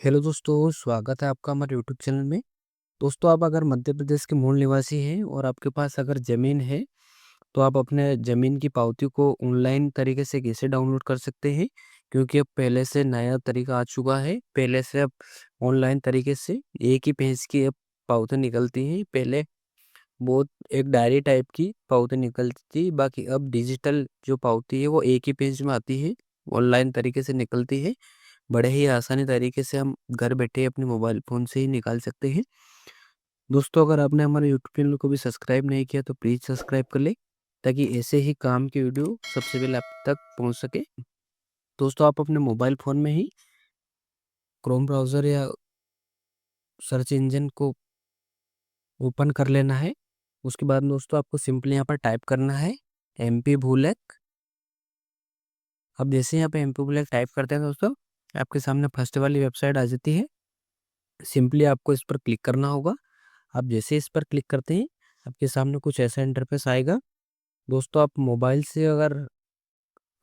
Hello दोस्तों, स्वागत है आपका हमारे यूट्यूब चैनल में। दोस्तों, आप अगर मध्य प्रदेश के मूल निवासी हैं और आपके पास अगर ज़मीन है, तो आप अपने ज़मीन की पावती को ऑनलाइन तरीके से कैसे डाउनलोड कर सकते हैं, क्योंकि अब पहले से नया तरीका आ चुका है। पहले से अब ऑनलाइन तरीके से एक ही पेज की अब पावती निकलती है। पहले बहुत एक डायरी टाइप की पावती निकलती थी, बाकी अब डिजिटल जो पावती है वो एक ही पेज में आती है, ऑनलाइन तरीके से निकलती है। बड़े ही आसानी तरीके से हम घर बैठे अपने मोबाइल फ़ोन से ही निकाल सकते हैं। दोस्तों, अगर आपने हमारे यूट्यूब चैनल को भी सब्सक्राइब नहीं किया तो प्लीज़ सब्सक्राइब कर लें, ताकि ऐसे ही काम की वीडियो सबसे पहले आप तक पहुँच सके। दोस्तों, आप अपने मोबाइल फ़ोन में ही क्रोम ब्राउज़र या सर्च इंजन को ओपन कर लेना है। उसके बाद दोस्तों आपको सिंपली यहाँ पर टाइप करना है एमपी भूलक। अब जैसे यहाँ पे एमपी भूलक टाइप करते हैं दोस्तों, आपके सामने फर्स्ट वाली वेबसाइट आ जाती है। सिंपली आपको इस पर क्लिक करना होगा। आप जैसे इस पर क्लिक करते हैं, आपके सामने कुछ ऐसा इंटरफेस आएगा। दोस्तों, आप मोबाइल से अगर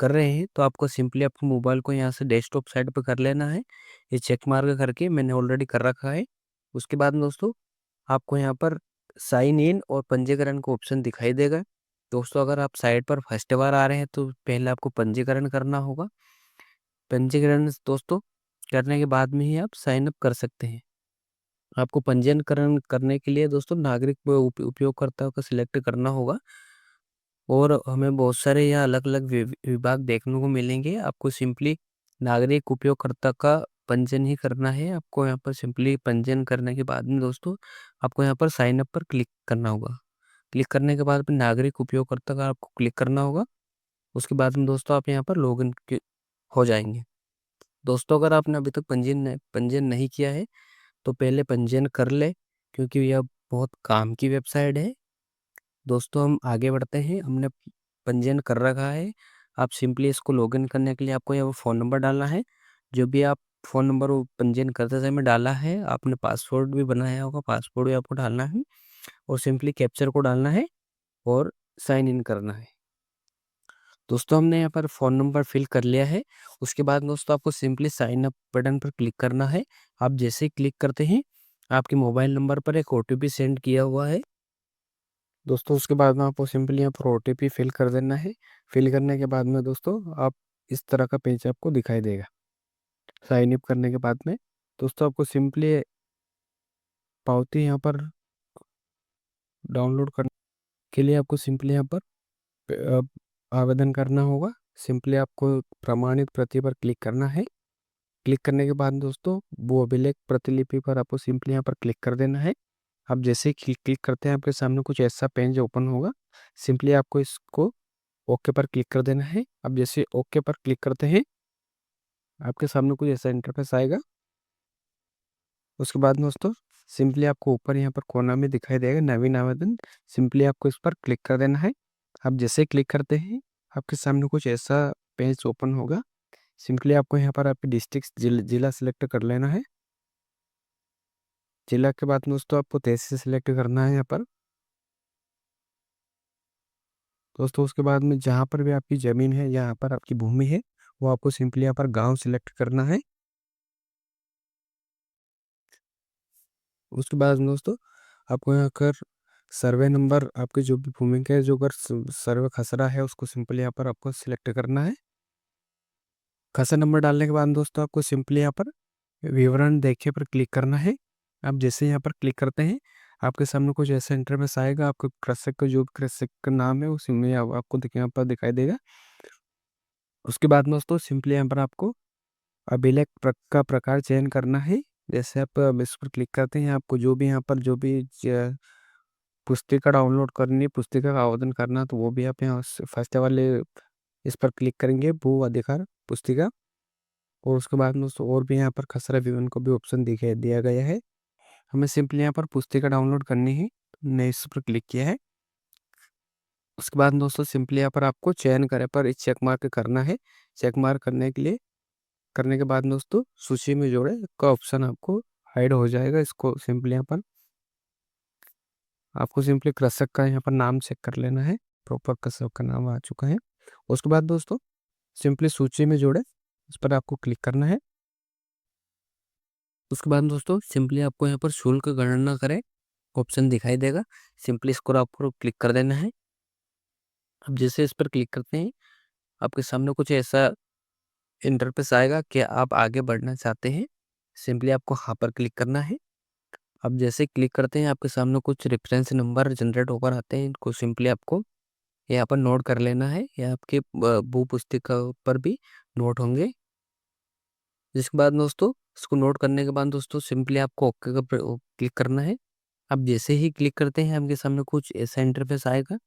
कर रहे हैं तो आपको सिंपली आपको मोबाइल को यहाँ से डेस्कटॉप साइड पे कर लेना है। ये चेक मार्क करके मैंने ऑलरेडी कर रखा है। उसके बाद दोस्तों आपको यहाँ पर साइन इन और पंजीकरण का ऑप्शन दिखाई देगा। दोस्तों, अगर आप साइट पर फर्स्ट बार आ रहे हैं तो पहले आपको पंजीकरण करना होगा। पंजीकरण दोस्तों करने के बाद में ही आप साइन अप कर सकते हैं। आपको पंजीकरण करने के लिए दोस्तों नागरिक उपयोगकर्ता को सिलेक्ट करना होगा, और हमें बहुत सारे यहाँ अलग-अलग विभाग देखने को मिलेंगे। आपको सिंपली नागरिक उपयोगकर्ता का पंजीयन ही करना है। आपको यहाँ पर सिंपली पंजीयन करने के बाद में दोस्तों आपको यहाँ पर साइन अप पर क्लिक करना होगा। क्लिक करने के बाद फिर नागरिक उपयोगकर्ता का आपको क्लिक करना होगा। उसके बाद में दोस्तों आप यहाँ पर लॉगिन हो जाएंगे। दोस्तों, अगर आपने अभी तक पंजीयन नहीं किया है तो पहले पंजीयन कर ले, क्योंकि यह बहुत काम की वेबसाइट है। दोस्तों, हम आगे बढ़ते हैं। हमने पंजीयन कर रखा है। आप सिंपली इसको लॉगिन करने के लिए आपको यहाँ फ़ोन नंबर डालना है। जो भी आप फ़ोन नंबर वो पंजीयन करते समय डाला है, आपने पासवर्ड भी बनाया होगा, पासवर्ड भी आपको डालना है और सिंपली कैप्चर को डालना है और साइन इन करना है। दोस्तों, हमने यहाँ पर फ़ोन नंबर फिल कर लिया है। उसके बाद दोस्तों आपको सिंपली साइन अप बटन पर क्लिक करना है। आप जैसे ही क्लिक करते हैं, आपके मोबाइल नंबर पर एक ओटीपी सेंड किया हुआ है। दोस्तों, उसके बाद में आपको सिंपली यहाँ पर ओटीपी फिल कर देना है। फिल करने के बाद में दोस्तों आप इस तरह का पेज आपको दिखाई देगा। साइन अप करने के बाद में दोस्तों आपको सिंपली पावती यहाँ पर डाउनलोड करने के लिए आपको सिंपली यहाँ पर आवेदन करना होगा। सिंपली आपको प्रमाणित प्रति पर क्लिक करना है। क्लिक करने के बाद दोस्तों वो अभिलेख प्रतिलिपि पर आपको सिंपली यहाँ पर क्लिक कर देना है। आप जैसे ही क्लिक करते हैं, आपके सामने कुछ ऐसा पेज ओपन होगा। सिंपली आपको इसको ओके पर क्लिक कर देना है। अब जैसे ओके पर क्लिक करते हैं, आपके सामने कुछ ऐसा इंटरफेस आएगा। उसके बाद दोस्तों सिंपली आपको ऊपर यहाँ पर कोना में दिखाई देगा नवीन आवेदन। सिंपली आपको इस पर क्लिक कर देना है। आप जैसे ही क्लिक करते हैं, आपके सामने कुछ ऐसा पेज ओपन होगा। सिंपली आपको यहाँ पर आपकी डिस्ट्रिक्ट जिला सिलेक्ट कर लेना है। जिला के बाद दोस्तों आपको तहसील सिलेक्ट करना है यहाँ पर। दोस्तों, उसके बाद में जहाँ पर भी आपकी ज़मीन है, यहाँ पर आपकी भूमि है, वो आपको सिंपली यहाँ पर गांव सिलेक्ट करना है। उसके बाद दोस्तों आपको यहाँ कर सर्वे नंबर आपकी जो भी भूमि का जो अगर सर्वे खसरा है उसको सिंपली यहाँ पर आपको सिलेक्ट करना है। खसरा नंबर डालने के बाद दोस्तों आपको सिंपली यहाँ पर विवरण देखे पर क्लिक करना है। आप जैसे यहाँ पर क्लिक करते हैं, आपके सामने कुछ ऐसा इंटरफेस आएगा। आपको कृषक का जो भी कृषक का नाम है उसी में आपको यहाँ पर दिखाई देगा। उसके बाद दोस्तों सिंपली यहाँ पर आपको अभिलेख का प्रकार चयन करना है। जैसे आप इस पर क्लिक करते हैं, आपको जो भी यहाँ पर जो भी पुस्तिका डाउनलोड करनी है, पुस्तिका का आवेदन करना, तो वो भी आप यहाँ फर्स्ट वाले इस पर क्लिक करेंगे, भू अधिकार पुस्तिका। और उसके बाद दोस्तों और भी यहाँ पर खसरा विवरण को भी ऑप्शन दिखाई दिया गया है। हमें सिंपली यहाँ पर पुस्तिका डाउनलोड करनी है, तो मैंने इस पर क्लिक किया है। उसके बाद दोस्तों सिंपली यहाँ पर आपको चयन करे पर इस चेक मार्क करना है। चेक मार्क करने के लिए करने के बाद दोस्तों सूची में जोड़े का ऑप्शन आपको हाइड हो जाएगा। इसको सिंपली यहाँ पर आपको सिंपली कृषक का यहाँ पर नाम चेक कर लेना है। प्रॉपर कृषक का नाम आ चुका है। उसके बाद दोस्तों सिंपली सूची में जोड़े, इस पर आपको क्लिक करना है। उसके बाद दोस्तों सिंपली आपको यहाँ पर शुल्क गणना करें ऑप्शन दिखाई देगा, सिंपली इसको आपको क्लिक कर देना है। अब जैसे इस पर क्लिक करते हैं आपके सामने कुछ ऐसा इंटरफेस आएगा कि आप आगे बढ़ना चाहते हैं, सिंपली आपको हाँ पर क्लिक करना है। अब जैसे क्लिक करते हैं आपके सामने कुछ रेफरेंस नंबर जनरेट होकर आते हैं, इनको सिंपली आपको यहाँ पर नोट कर लेना है, या आपके भू पुस्तिका पर भी नोट होंगे। जिसके बाद दोस्तों इसको नोट करने के बाद दोस्तों सिंपली आपको ओके का क्लिक करना है। अब जैसे ही क्लिक करते हैं आपके सामने कुछ ऐसा इंटरफेस आएगा,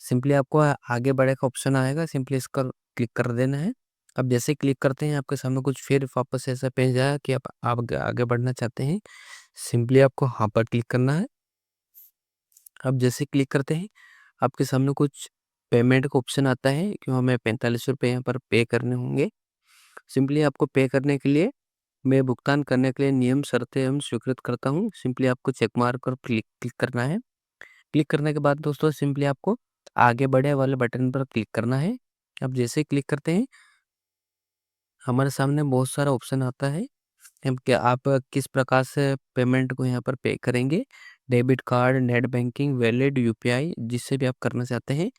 सिंपली आपको आगे बढ़े का ऑप्शन आएगा, सिंपली इसका क्लिक कर देना है। अब जैसे क्लिक करते हैं आपके सामने कुछ फिर वापस ऐसा पेज आया कि आप आगे बढ़ना चाहते हैं, सिंपली आपको हाँ पर क्लिक करना है। अब जैसे क्लिक करते हैं आपके सामने कुछ पेमेंट का ऑप्शन आता है कि हमें 45 रुपये यहाँ पर पे करने होंगे। सिंपली आपको पे करने के लिए, मैं भुगतान करने के लिए नियम शर्तें एवं स्वीकृत करता हूँ, सिंपली आपको चेक मार्क कर क्लिक क्लिक करना है। क्लिक करने के बाद दोस्तों सिंपली आपको आगे बढ़े वाले बटन पर क्लिक करना है। अब जैसे क्लिक करते हैं हमारे सामने बहुत सारा ऑप्शन आता है कि आप किस प्रकार से पेमेंट को यहाँ पर पे करेंगे। Debit card, net banking, valid, UPI, जिससे भी आप करना चाहते हैं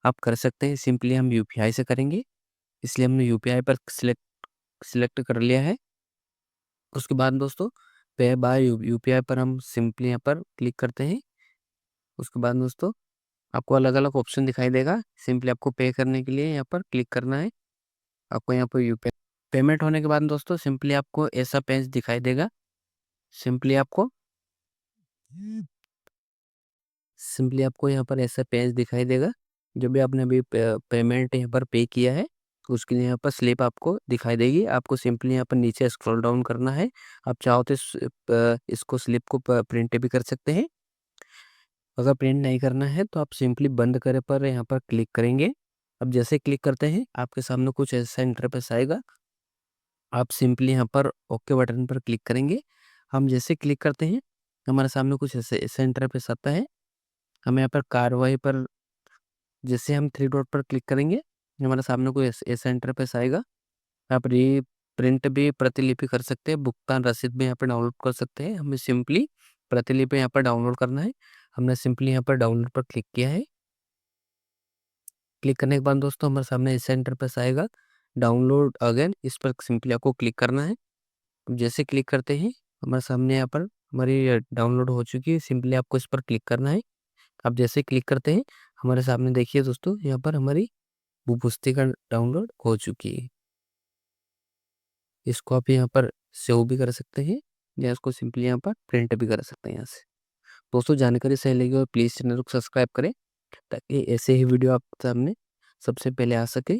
आप कर सकते हैं। सिंपली हम यूपीआई से करेंगे, इसलिए हमने यूपीआई पर सिलेक्ट कर लिया है। उसके बाद दोस्तों पे बाय यूपीआई पर हम सिंपली यहाँ पर क्लिक करते हैं। उसके बाद दोस्तों आपको अलग अलग ऑप्शन दिखाई देगा, सिंपली आपको पे करने के लिए यहाँ पर क्लिक करना है। आपको यहाँ पर यूपीआई पेमेंट होने के बाद दोस्तों सिंपली आपको ऐसा पेज दिखाई देगा, सिंपली आपको सिंपली आपको यहाँ पर ऐसा पेज दिखाई देगा। जो भी आपने अभी पेमेंट यहाँ पर पे किया है उसके लिए यहाँ पर स्लिप आपको दिखाई देगी। आपको सिंपली यहाँ पर नीचे स्क्रॉल डाउन करना है। आप चाहो तो इसको स्लिप को प्रिंट भी कर सकते हैं। अगर प्रिंट नहीं करना है तो आप सिंपली बंद करे पर यहाँ पर क्लिक करेंगे। अब जैसे क्लिक करते हैं आपके सामने कुछ ऐसा इंटरफेस आएगा, आप सिंपली यहाँ पर ओके बटन पर क्लिक करेंगे। हम जैसे क्लिक करते हैं हमारे सामने कुछ ऐसे ऐसा इंटरफेस आता है। हम यहाँ पर कार्रवाई पर जैसे हम थ्री डॉट पर क्लिक करेंगे हमारे सामने कोई ऐसा इंटरफेस आएगा। आप री प्रिंट भी प्रतिलिपि कर सकते हैं, भुगतान रसीद भी यहाँ पर डाउनलोड कर सकते हैं। हमें सिंपली प्रतिलिपि यहाँ पर डाउनलोड करना है। हमने सिंपली यहाँ पर डाउनलोड पर क्लिक किया है। क्लिक करने के बाद दोस्तों हमारे सामने ऐसा इंटरफेस आएगा, डाउनलोड अगेन, इस पर सिंपली आपको क्लिक करना है। अब जैसे क्लिक करते हैं हमारे सामने यहाँ पर हमारी डाउनलोड हो चुकी है, सिंपली आपको इस पर क्लिक करना है। अब जैसे क्लिक करते हैं हमारे सामने देखिए दोस्तों यहाँ पर हमारी वो पुस्तिका डाउनलोड हो चुकी है। इसको आप यहाँ पर सेव भी कर सकते हैं या इसको सिंपली यहाँ पर प्रिंट भी कर सकते हैं यहाँ से। दोस्तों जानकारी सही लगी और प्लीज़ चैनल को सब्सक्राइब करें ताकि ऐसे ही वीडियो आप सामने सबसे पहले आ सके।